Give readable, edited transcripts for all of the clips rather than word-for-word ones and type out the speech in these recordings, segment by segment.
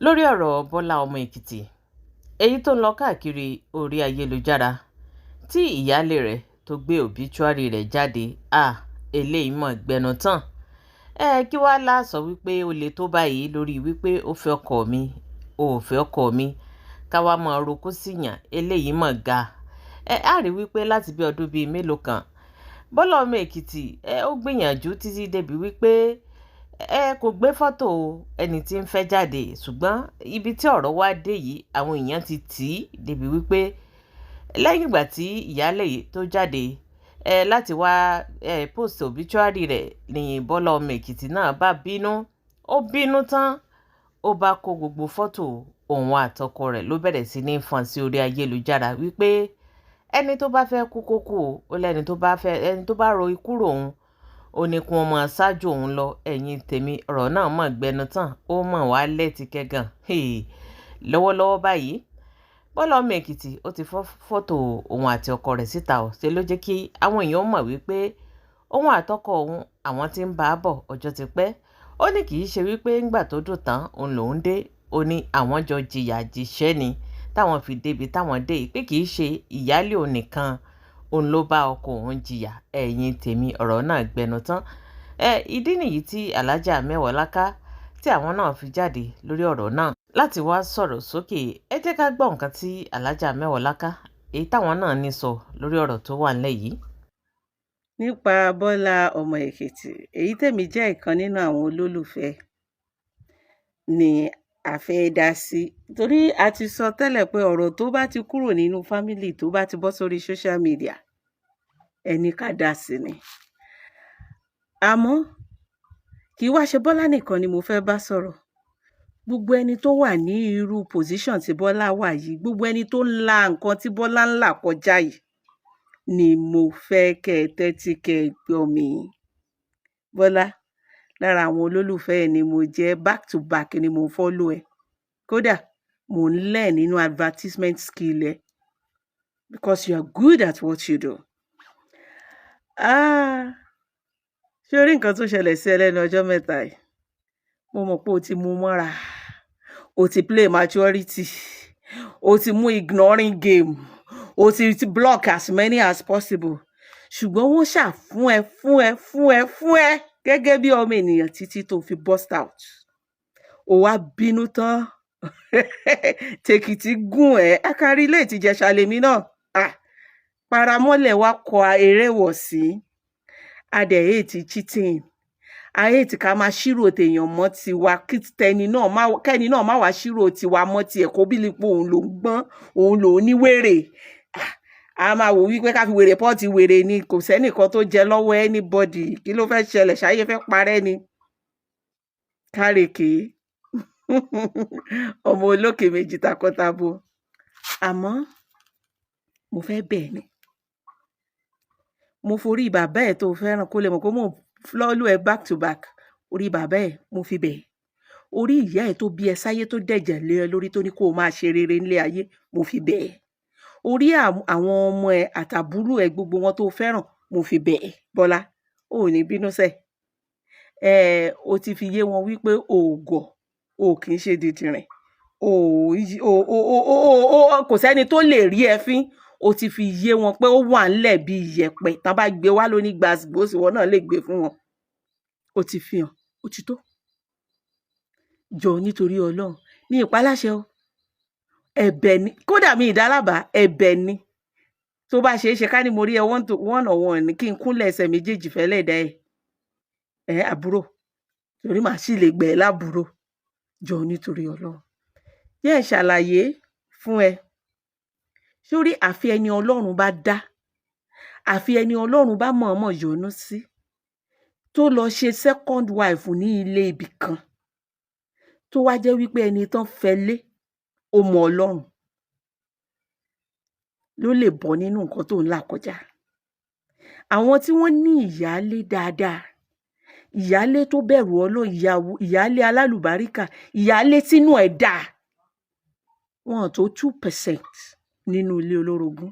lórí ọ̀rọ̀ Bọ́lá ọmọ Èkìtì èyí tó ń lọ káàkiri orí ayélujára tí ìyáálé rẹ̀ tó gbé òbítúárì rẹ̀ jáde eléyìí mọ̀ gbẹnu tán. Kí wàá láàsọ wípé ó le tó báyìí lórí wípé ó fẹ́ ọkọ mi ó fẹ́ ọkọ mi káwá mọ̀ roko síyàn eléyìí mọ̀ ga. Á rí wípé láti bí ọdún bíi mélòó kan Bọ́lá ọmọ Èkìtì ó gbìyànjú títí débi wípé kò gbé fọ́tò ẹni tí ń fẹ́ jáde, ṣùgbọ́n ibi tí ọ̀rọ̀ wá dé yìí àwọn èèyàn ti tì í débi wípé lẹ́yìn ìgbà tí ìyáálé yìí tó jáde láti wá post obituary rẹ̀ ní Bọ́lá ọmọ Èkìtì náà bá bínú. Ó bínú tán, ó bá kó gbogbo fọ́tò òun àtọkọ rẹ̀ ló bẹ̀rẹ̀ sí ní fọ́n sí orí ayélujára wípé ẹni tó bá fẹ́ kú kó kú ó lẹ́ni tó bá ro ikú rò òun ó ní kí wọ́n máa ṣáájú òun lọ. ẹ̀yin tèmi ọ̀rọ̀ náà mọ̀ gbẹnu tán, ó mọ̀ wá lẹ́tí kẹ́gàn. Lọ́wọ́lọ́wọ́ báyìí Bọ́lá ọmọ Èkìtì ó ti fọ́ fọ́tò òun àti ọkọ rẹ̀ síta ọ̀ ṣe ló jẹ́ kí àwọn èèyàn mọ̀ wípé òun àtọkọ òun àwọn tí ń bá a bọ̀ ọjọ́ ti pẹ́. Ó ní kì í ṣe wípé ńgbà tó dùn tán òun lòún dé, ó ní àwọn jọ jìyà jìṣẹ́ ni táwọn fi débi táwọn dé pé kì í ṣe ìyáálé òun nìkan òun ló bá ọkọ òun jìyà. ẹ̀yin tèmi ọ̀rọ̀ náà gbẹnu tán. Ìdí nìyí tí Alhaja Mewolaka tí àwọn náà fi jáde lórí ọ̀rọ̀ náà láti wá sọ̀rọ̀ sókè. Ẹ jẹ́ ká gbọ́ nǹkan tí Alhaja Mewolaka èyí táwọn náà ní sọ lórí ọ̀rọ̀ tó wà nílẹ̀ yìí. nípa Bọ́lá ọmọ Èkìtì, èyí tèmi jẹ́ ìkan nínú àwọn olólùfẹ́ ni a fẹ́ dá sí, torí a ti sọ tẹ́lẹ̀ pé ọ̀rọ̀ tó bá ti kúrò nínú fámílì tó bá ti bọ́ sórí social media ẹni ká dá sí ni. Àmọ́ kì í wá ṣe Bọ́lá nìkan ni mo fẹ́ bá sọ̀rọ̀. Gbogbo ẹni tó wà ní irú position tí Bọ́lá wà yìí, gbogbo ẹni tó ń la nǹkan tí Bọ́lá ń là kọjá yìí ni mo fẹ́ kẹ́ ẹ tẹ́tí kẹ́ ẹ gbọ́ mi. Bọ́lá, lára àwọn olólùfẹ́ ẹ ni mo jẹ́, back to back ni mo follow ẹ. Kódà mo ń lẹ̀ nínú advertisement skill ẹ because you are good at what you do. Ṣé o rí nǹkan tó ṣẹlẹ̀ sí ẹ lẹ́nu ọjọ́ mẹ́ta yìí? Mo mọ̀ pé o ti mú mọ́ra, o ti play maturity, o ti mú ignoring game, o ti block as many as possible. Ṣùgbọ́n wọ́n ṣà fún ẹ gẹ́gẹ́ bí ọmọ ènìyàn títí tó fi burst out. O wá bínú tán. Tèkìtì gùn ẹ́, akárí ilé ìtìjẹ ṣàlèmí náà. Paramọ́lẹ̀ wá kọ eré wọ̀ sí. Adẹ̀ hate cheating. A hate ká máa ṣírò tèèyàn mọ́ tiwa, kẹ́ni náà má wá ṣírò tiwa mọ́ tiẹ̀ kó bí lipo òun ló ń gbọ́n, òun ló ní wèrè. A máa wò wípé ká fi wèrè pọ́ọ̀tì wèrè ni, kò sẹ́nìkan tó jẹ lọ́wọ́ anybody. Kí ló fẹ́ ṣẹlẹ̀? Ṣáyé fẹ́ parẹ́ ni? Kárèké. Ọmọ olókè méjì takọ́tabo. Àmọ́ mo fẹ́ bẹ̀ ni. Mo forí bàbá ẹ̀ tó fẹ́ràn kó lè mọ̀ pé mo follow ẹ back to back. Orí bàbá ẹ̀ mo fi bẹ̀. Orí ìyá ẹ̀ tó bí ẹ sáyé tó dẹ̀jẹ̀ lé ẹ lórí tó ní kó o máa ṣe rere nílé ayé mo fi bẹ̀. Orí àwọn ọmọ ẹ àtàbúrò ẹ gbogbo wọn tó fẹ́ràn mo fi bẹ̀. Bọ́lá, o ò ní bínú sẹ́. O ti fi yé wọn wípé òògọ̀ o kì í ṣe dìdìrìn. Kò sẹ́ni tó lè rí ẹ fín. O ti fi yé wọn pé ó wà ńlẹ̀ bí iyẹ̀pẹ̀, tán bá gbé wá lóní gbàsgbòsì wọn náà lè gbé fún wọn. O ti fi hàn, ó ti tó. Jọ̀ọ́ nítorí Ọlọ́run ní ìpaláṣẹ o. Ẹ̀bẹ̀ ni, kódà mi ìdálábà ẹ̀bẹ̀ ni. Tó bá ṣe é ṣe ká ní mo rí ẹ one on one ní kí n kúnlẹ̀ ẹsẹ̀ méjèèjì fẹ́lẹ̀ dá ẹ. Àbúrò, torí màá sì lè gbẹ̀ ẹ́ lábúrò. Jọ̀ọ́ nítorí Ọlọ́run. Yẹ́ ẹ ṣàlàyé fún ẹ. Sórí àfi ẹni Ọlọ́run bá dá, àfi ẹni Ọlọ́run bá mọ̀ọ́mọ̀ yọ́nú sí, tó lọ ṣe second wife ní ilé ibì kan, tó wá jẹ́ wípé ẹni tán fẹ́ lé ó mọ Ọlọ́run ló lè bọ́ nínú nǹkan tó ń là kọjá. Àwọn tí wọ́n ní ìyáálé dáadáa, ìyáálé tó bẹ̀rù Ọlọ́run, ìyáálé alálùbáríkà, ìyáálé tínú ẹ̀ dáa, wọn tó 2% nínú ilé olórogún.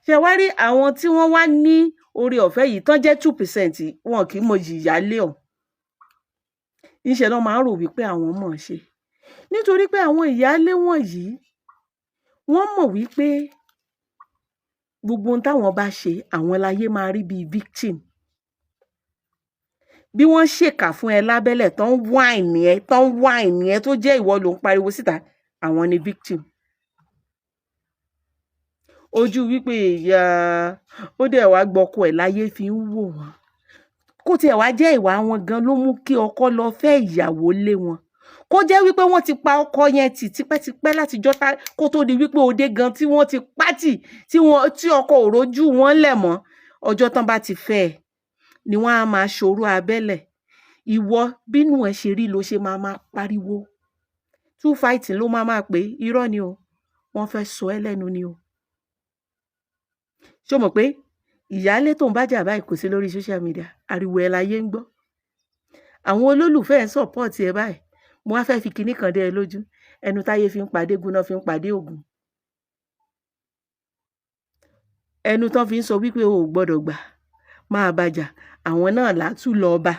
Ṣé wá rí àwọn tí wọ́n wá ní oore ọ̀fẹ́ yìí tán jẹ́ 2%, wọn kì í mọyì ìyáálé ọ̀hún. Níṣẹ́ ló máa ń rò wípé àwọn mọ̀ ṣe. nítorí pé àwọn ìyáálé wọ̀nyí wọ́n mọ̀ wípé gbogbo ohun táwọn bá ṣe àwọn láyé máa rí bíi victim. Bí wọ́n ṣèkà fún ẹ lábẹ́lẹ̀ tán wáìnì ẹ tó jẹ́ ìwọ ló ń pariwo síta, àwọn ni victim. Ojú wípé ìyá ó dẹ̀ wá gbọ́kọ ẹ̀ láyé fi ń wò wọ́n. Kó tiẹ̀ wá jẹ́ ìwà wọn gan ló mú kí ọkọ lọ fẹ́ ìyàwó lé wọn. Kó jẹ́ wípé wọ́n ti pa ọkọ yẹn tì tipẹ́tipẹ́ látijọ́ kó tó di wípé òde gan tí wọ́n ti pátì tí ọkọ ò rójú wọn lẹ̀ mọ́. Ọjọ́ tán bá ti fẹ́ ẹ ni wọ́n á máa ṣòro abẹ́lẹ̀. Ìwọ bínú ẹ ṣe rí ló ṣe máa pariwo. 2 fighting ló máa pè irọ́ ni o. Wọ́n fẹ́ sọ ẹ́ lẹ́nu ni o. Ṣé o mọ̀ pé ìyálé tó ń bá jà báyìí kò sí lórí social media, ariwo ẹ̀ láyé ń gbọ́. Àwọn olólùfẹ́ ẹ̀ ń support ẹ báyìí. Mo wá fẹ́ fi kinní kan dé ẹ lójú. Ẹnu táyé fi ń pàdé Ògún náà fi ń pàdé Ògún. Ẹnu tán fi ń sọ wípé o ò gbọ́dọ̀ gbà máa bàjà, àwọn náà látú lọ bá.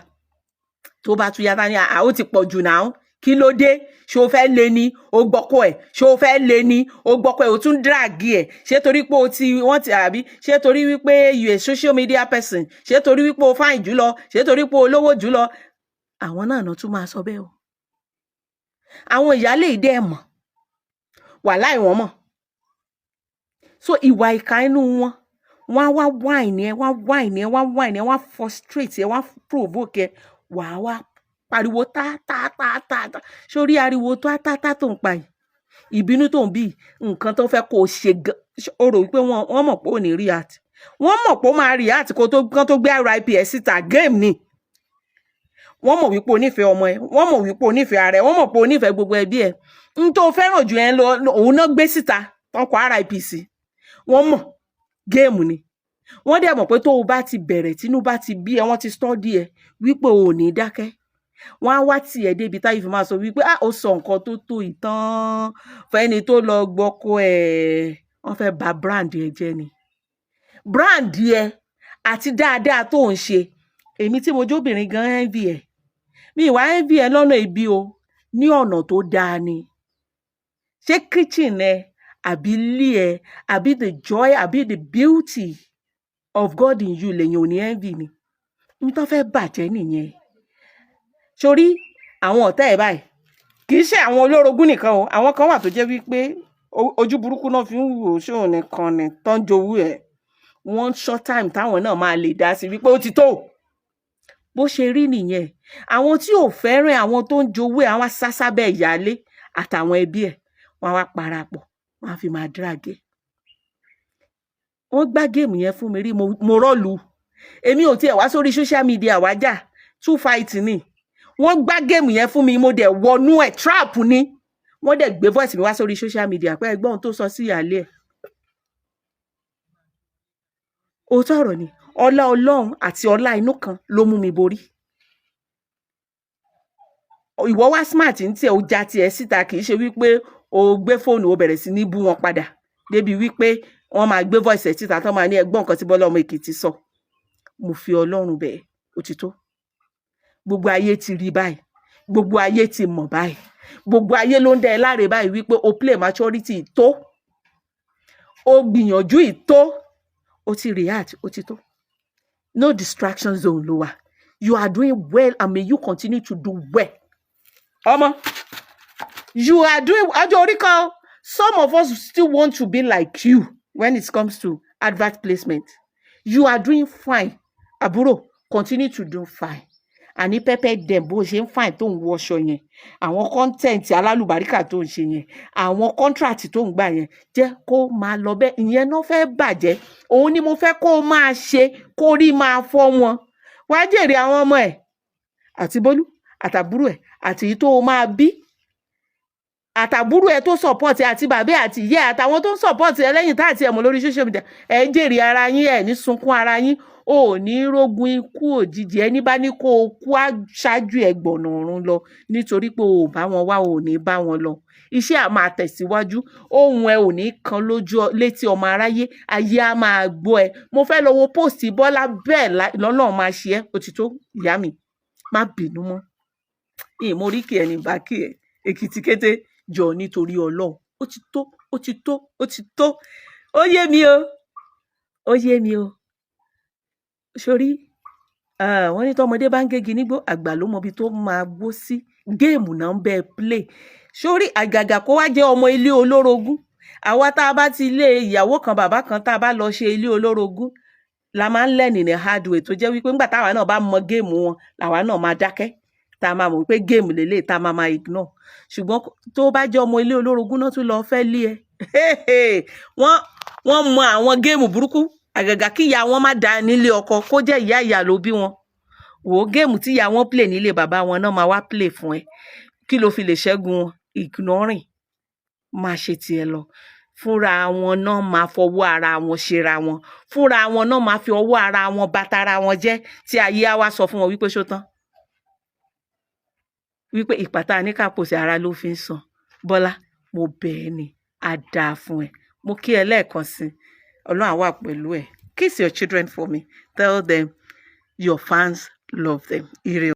Tó bá tún yára ní ó ti pọ̀ jù náà. Kí ló dé? Ṣé o fẹ́ lé ní? O gbọ́kọ ẹ̀. Ṣé o fẹ́ lé ní? O gbọ́kọ ẹ̀ o tún drag ẹ̀. Ṣé torí pé wọ́n ti àbí? Ṣé torí wípé you a social media person? Ṣé torí wípé o fine jùlọ? Ṣé torí pé o lówó jùlọ? Àwọn náà tún máa sọ bẹ́ẹ̀ o. Àwọn ìyálé ìdí ẹ̀ mọ̀. Wàláì wọ́n mọ̀. So ìwà ìkà inú wọn, wọ́n á wá wáìnì ẹ, wọ́n á frustrate ẹ, wọ́n á provoke ẹ, wàá wá pariwo tá. Sórí ariwo tá tó ń pa yìí, ìbínú tó ń bí nǹkan tó fẹ́ kó o ṣe gan. O rò wípé wọ́n mọ̀ pé ò ní react. Wọ́n mọ̀ pé ó máa react kán tó gbé RIP ẹ̀ síta, game ni. Wọ́n mọ̀ wípé o nífẹ̀ẹ́ ọmọ ẹ, wọ́n mọ̀ wípé o nífẹ̀ẹ́ ara ẹ, wọ́n mọ̀ pé o nífẹ̀ẹ́ gbogbo ẹbí ẹ. N tó fẹ́ràn jù yẹn lọ òun náà gbé síta tán kọ RIP sí. Wọ́n mọ̀ géèmù ni. Wọ́n dẹ̀ mọ̀ pé tó o bá ti bẹ̀rẹ̀ tínú bá ti bí ẹ, wọ́n ti study ẹ wípé o ò ní dákẹ́. Wọ́n á wá tì ẹ́ débi táyé fi máa sọ wípé ó sọ nǹkan tó ìtàn fẹ́ni tó lọ gbọ́kọ ẹ̀. Wọ́n fẹ́ bà brand ẹ jẹ́ ni. Brand ẹ àti dáadáa tó ń ṣe. Èmi tí mo jóbìnrin gan envy ẹ. Mi ìwà envy ẹ lọ́nà ibi o, ní ọ̀nà tó dáa ni. Ṣé kitchen ẹ àbí ilé ẹ àbí the joy àbí the beauty of God in you lèyàn ò ní envy ni. N tó fẹ́ bàjẹ́ nìyẹn. Sórí àwọn ọ̀tá ẹ̀ báyìí kì í ṣe àwọn olórogún nìkan o. Àwọn kan wà tó jẹ́ wípé ojú burúkú náà fi ń wò ó ṣóun nìkan ni tán jowú ẹ̀. One short time táwọn náà máa lè dá sí wípé ó ti tó. Bó ṣe rí nìyẹn. Àwọn tí ò fẹ́ràn àwọn tó ń jowú ẹ̀ àwọn sásábẹ́ ìyálé àtàwọn ẹbí ẹ̀ wọ́n á wá parapọ̀ wọ́n á fi máa drag ẹ̀. Wọ́n gbá géèmù yẹn fún mi rí mo rọ́ọ̀lù. Èmi ò tiẹ̀ wá sórí social media wá jà 2 fight ni. Wọ́n gbá géèmù yẹn fún mi mo dẹ̀ wọnú ẹ̀ trap ni. Wọ́n dẹ̀ gbé voice mi wá sórí social media pé ẹgbọ́n tó sọ sí ìyálé ẹ̀. Òótọ́ ọ̀rọ̀ ni. Ọlá Ọlọ́run àti ọlá inú kan ló mú mi borí. Ìwọ wá smart ní tiẹ̀ ó já tiẹ̀ síta kì í ṣe wípé o gbé fóònù o bẹ̀rẹ̀ sí ní bú wọn padà débi wípé wọ́n máa gbé voice ẹ̀ síta tán máa ní ẹgbọ́n nǹkan tí Bọ́lá ọmọ Èkìtì sọ. Mo fi Ọlọ́run bẹ́ẹ̀ òtítọ́. Gbogbo ayé ti rí báyìí. Gbogbo ayé ti mọ̀ báyìí. Gbogbo ayé ló ń dá ẹ láre báyìí wípé o play maturity tó. O gbìyànjú ìtó. O ti react òtítọ́. No distraction zone ló wà. You are doing well and may you continue to do well. Ọmọ, you are doing ọjọ́ orí kan. Some of us still want to be like you when it comes to advert placement. You are doing fine. Àbúrò, continue to do fine. Àní pẹ́pẹ́ dem bó ṣe ń fine tó ń wọṣọ yẹn. Àwọn content alálùbáríkà tó ń ṣe yẹn. Àwọn contract tó ń gbà yẹn. Jẹ́ kó máa lọ bẹ́ẹ̀. Ìyẹn náà fẹ́ bàjẹ́. Òun ni mo fẹ́ kó máa ṣe kó rí máa fọ́ wọn. Wá jèrè àwọn ọmọ ẹ̀. Àti Bólú, àtàbúrò ẹ̀, àti èyí tó máa bí. Àtàbúrò ẹ̀ tó support ẹ àti bàbá àti ìyá àtàwọn tó ń support ẹ lẹ́yìn tá àti ẹ̀mọ́ lórí social media. Ẹ jèrè ara yín ẹ̀ ní sunkún ara yín. O ò ní rógun ikú òjijì ẹni bá ní kó o kú ṣáájú ẹ gbọ̀nà ọ̀run lọ nítorí pé o ò bá wọn wá o ò ní bá wọn lọ. Iṣẹ́ á máa tẹ̀síwájú. Ohùn ẹ ò ní kan létí ọmọ aráyé. Ayé á máa gbọ́ ẹ. Mo fẹ́ lọ wo post Bọ́lá bẹ́ẹ̀ lọ́nà máa ṣe ẹ́ òtítọ́ ìyá mi. Má bínú mọ́. Mo rí kí ẹni bá kí ẹ. Èkìtì-kété jọ nítorí Ọlọ́run ó ti tó ó ti tó ó ti tó ó yé mi o ó yé mi o sórí wọ́n ní tọ́mọdé bá ń gégi nígbó àgbà ló mọbi tó máa gbó sí géèmù náà ń bẹ́ẹ̀ play sórí àgàgà kó wá jẹ́ ọmọ ilé olórogún àwa tá a bá ti ilé ìyàwó kan bàbá kan tá a bá lọ ṣe ilé olórogún la máa ń lẹ́nì ní hardware tó jẹ́ wípé ńgbà táwa náà bá mọ géèmù wọn làwa náà máa dákẹ́ tá a máa mọ̀ pé géèmù lélẹ̀ tá a máa ignore ṣùgbọ́n tó bá jẹ́ ọmọ ilé olórogún náà tún lọ fẹ́ lé ẹ wọ́n mọ àwọn géèmù burúkú àgàgà kí ìyá wọn má dáa nílé ọkọ kó jẹ́ ìyá ló bí wọn wò ó géèmù tí ìyá wọn play nílé bàbá wọn náà máa wá play fún ẹ kí ló fi lè ṣẹ́gun wọn ignoring máa ṣe tiẹ̀ lọ fúnra wọn náà máa fọwọ́ ara wọn ṣera wọn fúnra wọn náà máa fi ọwọ́ ara wọn bàtara wọn jẹ́ tí ayé á wá sọ fún wọn wípé ṣó tán wípé ìpàtà àníkàpòsí ara ló fi ń sàn Bọ́lá mo bẹ̀ ẹ́ ni á dáa fún ẹ mo kí ẹ lẹ́ẹ̀kan sí Ọlọ́run á wà pẹ̀lú ẹ kiss your children for me tell them your fans love them ire